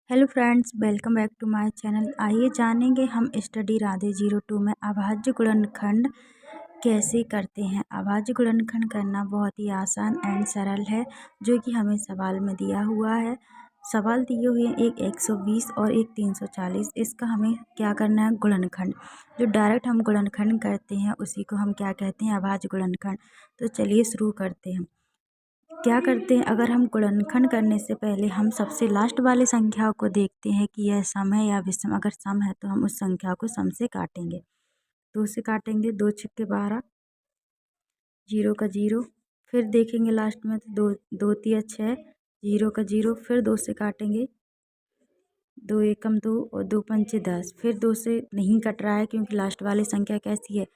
Hello friends, welcome back to my channel. आइए जानेंगे हम स्टडी राधे 02 में अभाज्य गुणनखंड कैसे करते हैं। अभाज्य गुणनखंड करना बहुत ही आसान एंड सरल है, जो कि हमें सवाल में दिया हुआ है। सवाल दिए हुए हैं एक 120 और एक 340। इसका हमें क्या करना है, गुणनखंड। जो डायरेक्ट हम गुणनखंड करते हैं उसी को हम क्या कहते हैं, अभाज्य गुणनखंड। तो चलिए शुरू करते हैं। क्या करते हैं, अगर हम गुणनखंड करने से पहले हम सबसे लास्ट वाली संख्या को देखते हैं कि यह सम है या विषम। अगर सम है तो हम उस संख्या को सम से काटेंगे। 2 से काटेंगे, 2 छक्के 12, 0 का 0। फिर देखेंगे लास्ट में तो 2 2 तिया 6, 0 का 0। फिर 2 से काटेंगे, 2 एकम 2 और 2 पंचे 10। फिर 2 से नहीं कट रहा है क्योंकि लास्ट वाली संख्या कैसी है,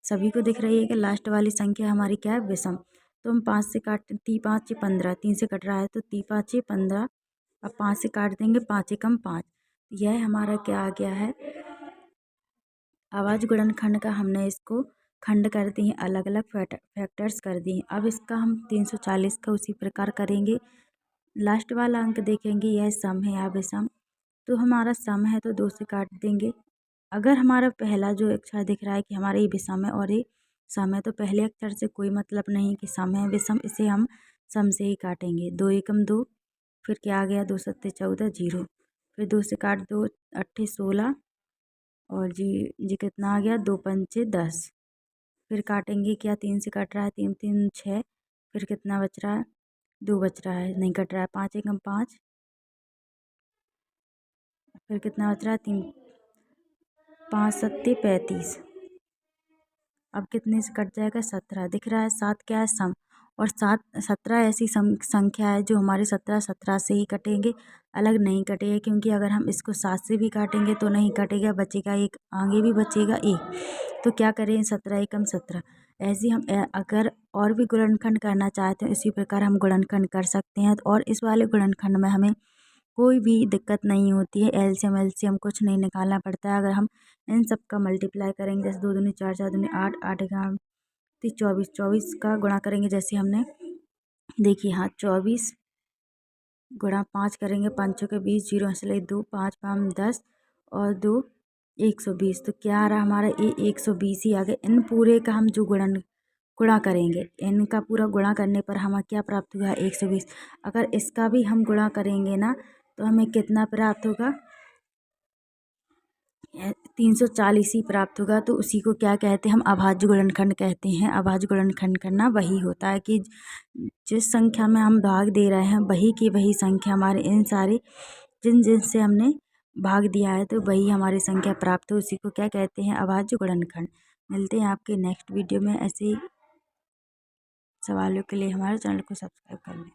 सभी को दिख रही है कि लास्ट वाली संख्या हमारी क्या है, विषम। तो हम 5 से काट, 3 5 15, 3 से कट रहा है तो 3 5 15। अब 5 से काट देंगे, 5 एकम 5। यह हमारा क्या आ गया है, अभाज्य गुणनखंड का। हमने इसको खंड कर दिए, अलग अलग फैक्टर्स कर दिए। अब इसका हम 340 का उसी प्रकार करेंगे। लास्ट वाला अंक देखेंगे, यह सम है या विषम। तो हमारा सम है तो 2 से काट देंगे। अगर हमारा पहला जो अक्षर दिख रहा है कि हमारे ये विषम है और ये सम है, तो पहले अक्षर से कोई मतलब नहीं कि सम है विषम, इसे हम सम से ही काटेंगे। 2 एकम 2, फिर क्या आ गया, 2 सत्ते 14, 0। फिर 2 से काट, 2 अट्ठे 16 और जी कितना आ गया, 2 पंचे 10। फिर काटेंगे क्या, 3 से कट रहा है, 3 3 6। फिर कितना बच रहा है, 2 बच रहा है, नहीं कट रहा है। 5 एकम 5, फिर कितना बच रहा है, 3 5 सत्ते 35। अब कितने से कट जाएगा, 17 दिख रहा है। 7 क्या है, सम। और 7 17 ऐसी संख्या है जो हमारी 17 17 से ही कटेंगे, अलग नहीं कटेगा। क्योंकि अगर हम इसको 7 से भी काटेंगे तो नहीं कटेगा, बचेगा एक, आगे भी बचेगा एक। तो क्या करें, 17 एकम 17। ऐसे हम अगर और भी गुणनखंड करना चाहते हैं इसी प्रकार हम गुणनखंड कर सकते हैं। और इस वाले गुणनखंड में हमें कोई भी दिक्कत नहीं होती है, एलसीएम एलसीएम कुछ नहीं निकालना पड़ता है। अगर हम इन सब का मल्टीप्लाई करेंगे, जैसे 2 दूनी 4, 4 दूनी 8, 8 ग्राम 24, 24 का गुणा करेंगे। जैसे हमने देखिए, हाँ 24 गुणा 5 करेंगे, 5 के 20, 0 इसलिए 2, 5 5 10 और 2 120। तो क्या आ रहा हमारा, ये 120 ही आ गए। इन पूरे का हम जो गुणा करेंगे, इनका पूरा गुणा करने पर हमें क्या प्राप्त हुआ, 120। अगर इसका भी हम गुणा करेंगे ना तो हमें कितना प्राप्त होगा, 340 ही प्राप्त होगा। तो उसी को क्या कहते हैं, हम अभाज्य गुणनखंड कहते हैं। अभाज्य गुणनखंड करना वही होता है कि जिस संख्या में हम भाग दे रहे हैं वही की वही संख्या हमारे इन सारे जिनसे हमने भाग दिया है तो वही हमारी संख्या प्राप्त हो, उसी को क्या कहते हैं, अभाज्य गुणनखंड। मिलते हैं आपके नेक्स्ट वीडियो में। ऐसे ही सवालों के लिए हमारे चैनल को सब्सक्राइब कर लें।